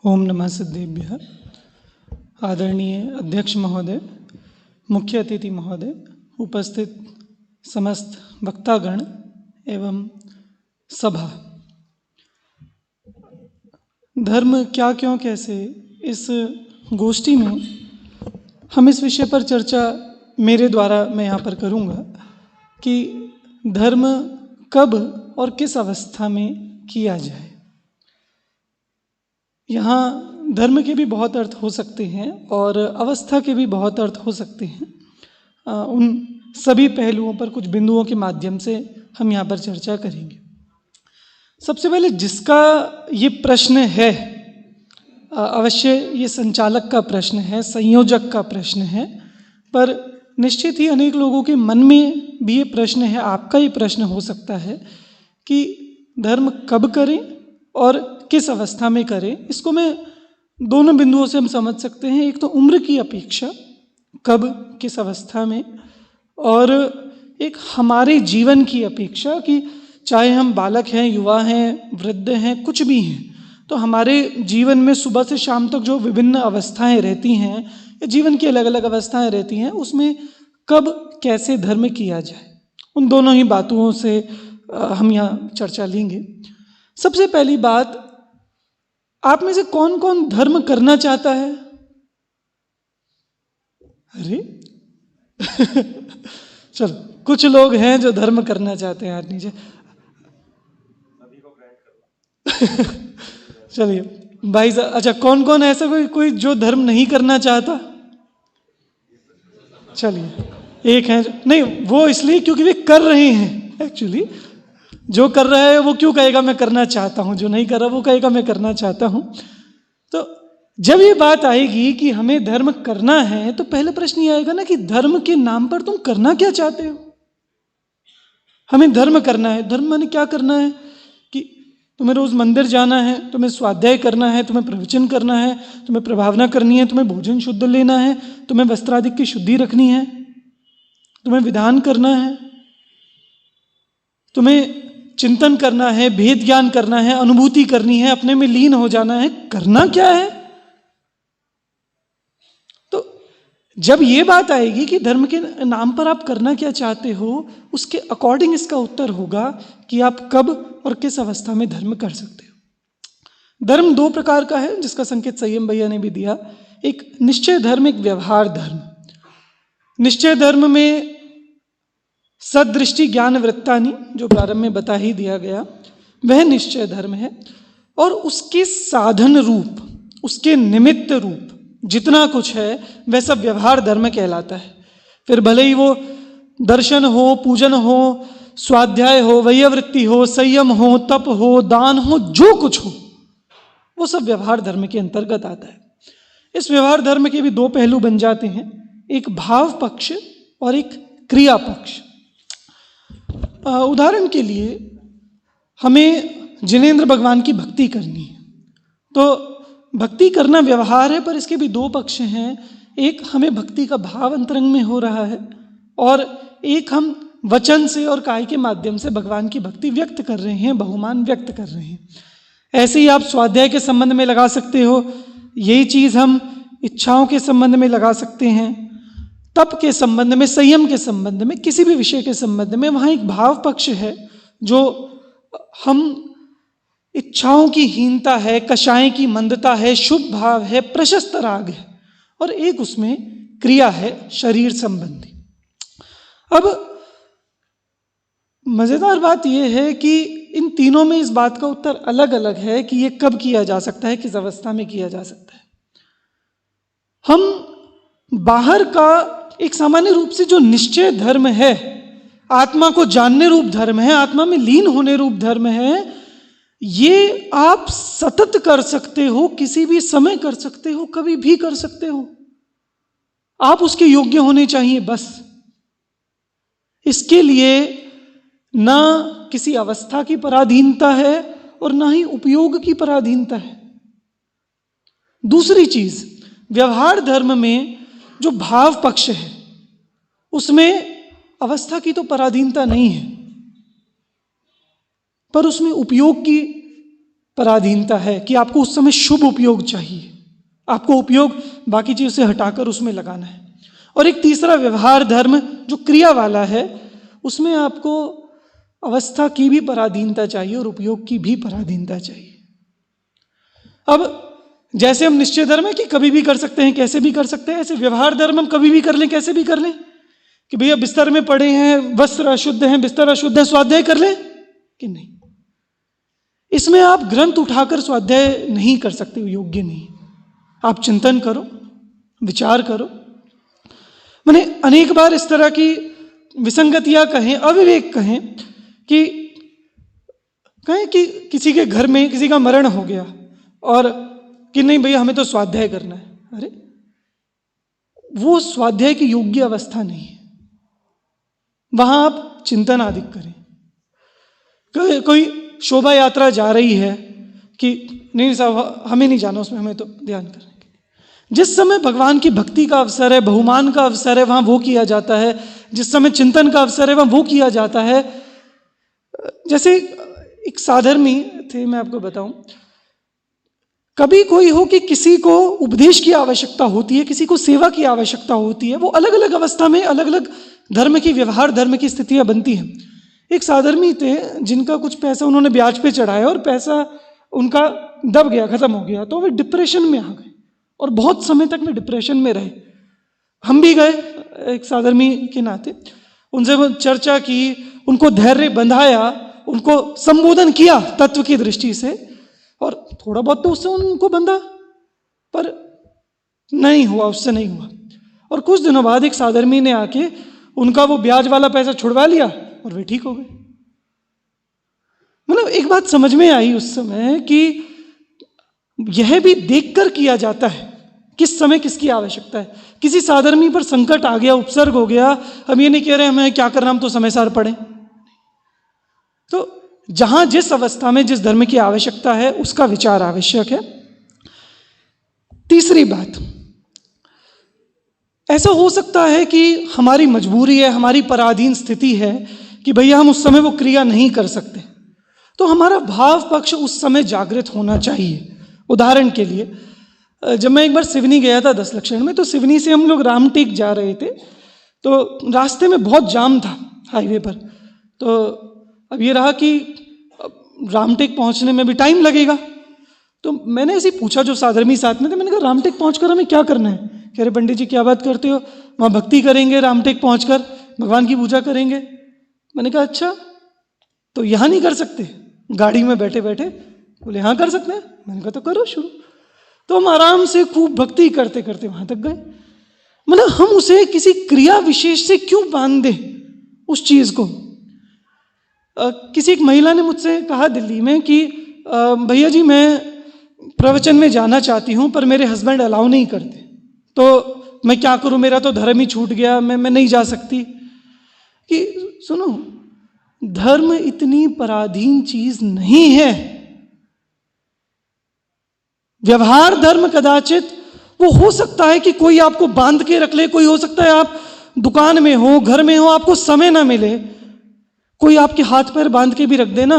ओम नमः सिद्धेभ्यः। आदरणीय अध्यक्ष महोदय, मुख्य अतिथि महोदय, उपस्थित समस्त वक्तागण एवं सभा, धर्म क्या क्यों कैसे, इस गोष्ठी में हम इस विषय पर चर्चा मेरे द्वारा मैं यहाँ पर करूँगा कि धर्म कब और किस अवस्था में किया जाए। यहाँ धर्म के भी बहुत अर्थ हो सकते हैं और अवस्था के भी बहुत अर्थ हो सकते हैं। उन सभी पहलुओं पर कुछ बिंदुओं के माध्यम से हम यहाँ पर चर्चा करेंगे। सबसे पहले जिसका ये प्रश्न है, अवश्य ये संचालक का प्रश्न है, संयोजक का प्रश्न है, पर निश्चित ही अनेक लोगों के मन में भी ये प्रश्न है, आपका ये प्रश्न हो सकता है कि धर्म कब करें और किस अवस्था में करें। इसको मैं दोनों बिंदुओं से हम समझ सकते हैं। एक तो उम्र की अपेक्षा, कब किस अवस्था में, और एक हमारे जीवन की अपेक्षा कि चाहे हम बालक हैं, युवा हैं, वृद्ध हैं, कुछ भी हैं, तो हमारे जीवन में सुबह से शाम तक जो विभिन्न अवस्थाएं रहती हैं या जीवन की अलग अलग अवस्थाएं रहती हैं, उसमें कब कैसे धर्म किया जाए, उन दोनों ही बातों से हम यहाँ चर्चा लेंगे। सबसे पहली बात, आप में से कौन कौन धर्म करना चाहता है? अरे चलो, कुछ लोग हैं जो धर्म करना चाहते हैं, हाथ नीचे। चलिए भाई साहब, अच्छा कौन कौन ऐसा कोई जो धर्म नहीं करना चाहता? चलिए, एक है नहीं, वो इसलिए क्योंकि वे कर रहे हैं। एक्चुअली जो कर रहा है वो क्यों कहेगा मैं करना चाहता हूँ, जो नहीं कर रहा वो कहेगा मैं करना चाहता हूँ। तो जब ये बात आएगी कि हमें धर्म करना है, तो पहले प्रश्न ये आएगा ना कि धर्म के नाम पर तुम करना क्या चाहते हो। हमें धर्म करना है, धर्म माने क्या करना है कि तुम्हें रोज मंदिर जाना है, तुम्हें स्वाध्याय करना है, तुम्हें प्रवचन करना है, तुम्हें प्रभावना करनी है, तुम्हें भोजन शुद्ध लेना है, तुम्हें वस्त्रादि की शुद्धि रखनी है, तुम्हें विधान करना है, तुम्हें चिंतन करना है, भेद ज्ञान करना है, अनुभूति करनी है, अपने में लीन हो जाना है। करना क्या है? तो जब ये बात आएगी कि धर्म के नाम पर आप करना क्या चाहते हो, उसके अकॉर्डिंग इसका उत्तर होगा कि आप कब और किस अवस्था में धर्म कर सकते हो। धर्म दो प्रकार का है, जिसका संकेत संयम भैया ने भी दिया। एक निश्चय धर्म, एक व्यवहार धर्म। निश्चय धर्म में सदृष्टि ज्ञान वृत्तानि, जो प्रारंभ में बता ही दिया गया, वह निश्चय धर्म है। और उसके साधन रूप, उसके निमित्त रूप जितना कुछ है वह सब व्यवहार धर्म कहलाता है। फिर भले ही वो दर्शन हो, पूजन हो, स्वाध्याय हो, वैयवृत्ति हो, संयम हो, तप हो, दान हो, जो कुछ हो, वो सब व्यवहार धर्म के अंतर्गत आता है। इस व्यवहार धर्म के भी दो पहलू बन जाते हैं, एक भाव पक्ष और एक क्रिया पक्ष। उदाहरण के लिए हमें जिनेंद्र भगवान की भक्ति करनी है, तो भक्ति करना व्यवहार है, पर इसके भी दो पक्ष हैं। एक हमें भक्ति का भाव अंतरंग में हो रहा है, और एक हम वचन से और काय के माध्यम से भगवान की भक्ति व्यक्त कर रहे हैं, बहुमान व्यक्त कर रहे हैं। ऐसे ही आप स्वाध्याय के संबंध में लगा सकते हो, यही चीज़ हम इच्छाओं के संबंध में लगा सकते हैं, तप के संबंध में, संयम के संबंध में, किसी भी विषय के संबंध में। वहाँ एक भाव पक्ष है जो हम इच्छाओं की हीनता है, कषाय की मंदता है, शुभ भाव है, प्रशस्त राग है, और एक उसमें क्रिया है शरीर संबंधी। अब मजेदार बात यह है कि इन तीनों में इस बात का उत्तर अलग अलग है कि ये कब किया जा सकता है, किस अवस्था में किया जा सकता है। हम बाहर का एक सामान्य रूप से जो निश्चय धर्म है, आत्मा को जानने रूप धर्म है, आत्मा में लीन होने रूप धर्म है, ये आप सतत कर सकते हो, किसी भी समय कर सकते हो, कभी भी कर सकते हो। आप उसके योग्य होने चाहिए बस। इसके लिए ना किसी अवस्था की पराधीनता है और ना ही उपयोग की पराधीनता है। दूसरी चीज, व्यवहार धर्म में जो भाव पक्ष है उसमें अवस्था की तो पराधीनता नहीं है, पर उसमें उपयोग की पराधीनता है कि आपको उस समय शुभ उपयोग चाहिए, आपको उपयोग बाकी चीज़ों से हटाकर उसमें लगाना है। और एक तीसरा व्यवहार धर्म जो क्रिया वाला है, उसमें आपको अवस्था की भी पराधीनता चाहिए और उपयोग की भी पराधीनता चाहिए। अब जैसे हम निश्चय धर्म है कि कभी भी कर सकते हैं, कैसे भी कर सकते हैं, ऐसे व्यवहार धर्म हम कभी भी कर लें, कैसे भी कर लें, कि भैया बिस्तर में पड़े हैं, वस्त्र अशुद्ध हैं, बिस्तर अशुद्ध है, स्वाध्याय कर लें कि नहीं। इसमें आप ग्रंथ उठाकर स्वाध्याय नहीं कर सकते, योग्य नहीं। आप चिंतन करो, विचार करो। मैंने अनेक बार इस तरह की विसंगतियां कहें, अविवेक कहें कि किसी के घर में किसी का मरण हो गया और कि नहीं भैया हमें तो स्वाध्याय करना है। अरे वो स्वाध्याय की योग्य अवस्था नहीं है, वहां आप चिंतन आदि करें। कोई शोभा यात्रा जा रही है कि नहीं साहब हमें नहीं जाना उसमें, हमें तो ध्यान करना। जिस समय भगवान की भक्ति का अवसर है, बहुमान का अवसर है, वहां वो किया जाता है। जिस समय चिंतन का अवसर है वहां वो किया जाता है। जैसे एक साधर्मी थे, मैं आपको बताऊं, कभी कोई हो कि किसी को उपदेश की आवश्यकता होती है, किसी को सेवा की आवश्यकता होती है, वो अलग अलग अवस्था में अलग अलग धर्म की, व्यवहार धर्म की स्थितियां बनती हैं। एक साधर्मी थे जिनका कुछ पैसा उन्होंने ब्याज पे चढ़ाया और पैसा उनका दब गया, खत्म हो गया, तो वे डिप्रेशन में आ गए और बहुत समय तक वे डिप्रेशन में रहे। हम भी गए एक साधर्मी के नाते, उनसे वो चर्चा की, उनको धैर्य बंधाया, उनको संबोधन किया तत्व की दृष्टि से, और थोड़ा बहुत तो उससे उनको बंधा, पर नहीं हुआ, उससे नहीं हुआ। और कुछ दिनों बाद एक साधर्मी ने आके उनका वो ब्याज वाला पैसा छुड़वा लिया और वे ठीक हो गए। मतलब एक बात समझ में आई उस समय कि यह भी देखकर किया जाता है किस समय किसकी आवश्यकता है। किसी साधर्मी पर संकट आ गया, उपसर्ग हो गया, हम ये नहीं कह रहे हमें क्या करना, हम तो समय सार पढ़ें। तो जहां जिस अवस्था में जिस धर्म की आवश्यकता है उसका विचार आवश्यक है। तीसरी बात, ऐसा हो सकता है कि हमारी मजबूरी है, हमारी पराधीन स्थिति है कि भैया हम उस समय वो क्रिया नहीं कर सकते, तो हमारा भाव पक्ष उस समय जागृत होना चाहिए। उदाहरण के लिए, जब मैं एक बार सिवनी गया था 10 लक्षण में, तो सिवनी से हम लोग रामटेक जा रहे थे, तो रास्ते में बहुत जाम था हाईवे पर। तो अब ये रहा कि रामटेक पहुंचने में भी टाइम लगेगा, तो मैंने ऐसे पूछा जो साधर्मी साथ में थे, मैंने कहा रामटेक पहुंचकर हमें क्या करना है? कह रहे पंडित जी क्या बात करते हो, वहाँ भक्ति करेंगे, रामटेक पहुंचकर भगवान की पूजा करेंगे। मैंने कहा अच्छा, तो यहाँ नहीं कर सकते? गाड़ी में बैठे बैठे बोले हाँ कर सकते हैं। मैंने कहा तो करो शुरू। तो हम आराम से खूब भक्ति करते करते वहां तक गए। मतलब हम उसे किसी क्रिया विशेष से क्यों बांध दें उस चीज को। किसी एक महिला ने मुझसे कहा दिल्ली में कि भैया जी मैं प्रवचन में जाना चाहती हूँ पर मेरे हस्बैंड अलाउ नहीं करते, तो मैं क्या करूँ, मेरा तो धर्म ही छूट गया, मैं नहीं जा सकती। कि सुनो, धर्म इतनी पराधीन चीज नहीं है। व्यवहार धर्म कदाचित वो हो सकता है कि कोई आपको बांध के रख ले, कोई हो सकता है आप दुकान में हो, घर में हो, आपको समय ना मिले, कोई आपके हाथ पैर बांध के भी रख देना,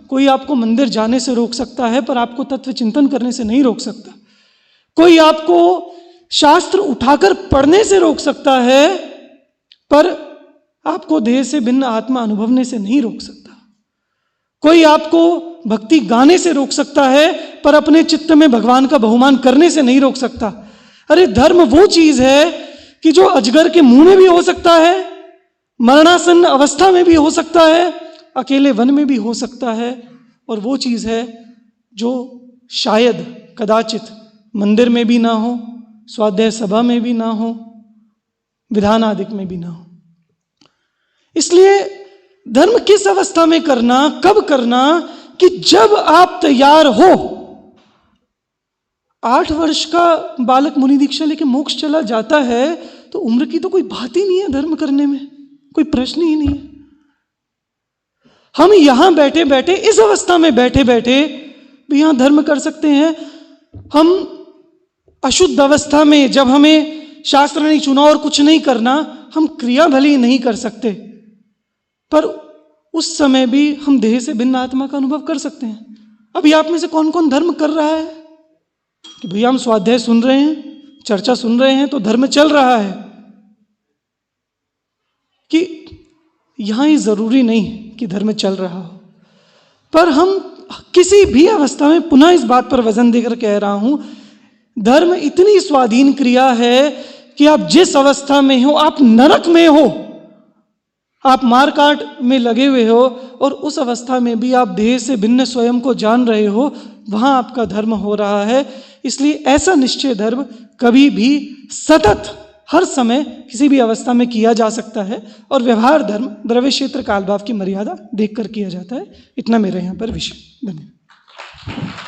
कोई आपको मंदिर जाने से रोक सकता है पर आपको तत्व चिंतन करने से नहीं रोक सकता। कोई आपको शास्त्र उठाकर पढ़ने से रोक सकता है पर आपको देह से भिन्न आत्मा अनुभवने से नहीं रोक सकता। कोई आपको भक्ति गाने से रोक सकता है पर अपने चित्त में भगवान का बहुमान करने से नहीं रोक सकता। अरे धर्म वो चीज है कि जो अजगर के मुंह में भी हो सकता है, मरणासन्न अवस्था में भी हो सकता है, अकेले वन में भी हो सकता है, और वो चीज है जो शायद कदाचित मंदिर में भी ना हो, स्वाध्याय सभा में भी ना हो, विधान आदिक में भी ना हो। इसलिए धर्म किस अवस्था में करना, कब करना, कि जब आप तैयार हो। 8 वर्ष का बालक मुनि दीक्षा लेके मोक्ष चला जाता है तो उम्र की तो कोई बात ही नहीं है धर्म करने में, कोई प्रश्न ही नहीं है। हम यहां बैठे बैठे, इस अवस्था में बैठे बैठे भी यहां धर्म कर सकते हैं। हम अशुद्ध अवस्था में, जब हमें शास्त्र नहीं चुना और कुछ नहीं करना, हम क्रिया भली नहीं कर सकते, पर उस समय भी हम देह से भिन्न आत्मा का अनुभव कर सकते हैं। अभी आप में से कौन कौन धर्म कर रहा है कि भैया हम स्वाध्याय सुन रहे हैं, चर्चा सुन रहे हैं तो धर्म चल रहा है? कि यहाँ ये जरूरी नहीं कि धर्म चल रहा हो, पर हम किसी भी अवस्था में, पुनः इस बात पर वजन देकर कह रहा हूं, धर्म इतनी स्वाधीन क्रिया है कि आप जिस अवस्था में हो, आप नरक में हो, आप मारकाट में लगे हुए हो और उस अवस्था में भी आप देह से भिन्न स्वयं को जान रहे हो, वहां आपका धर्म हो रहा है। इसलिए ऐसा निश्चय धर्म कभी भी सतत हर समय किसी भी अवस्था में किया जा सकता है और व्यवहार धर्म द्रव्य क्षेत्र कालभाव की मर्यादा देखकर किया जाता है। इतना मेरे यहाँ पर विषय। धन्यवाद।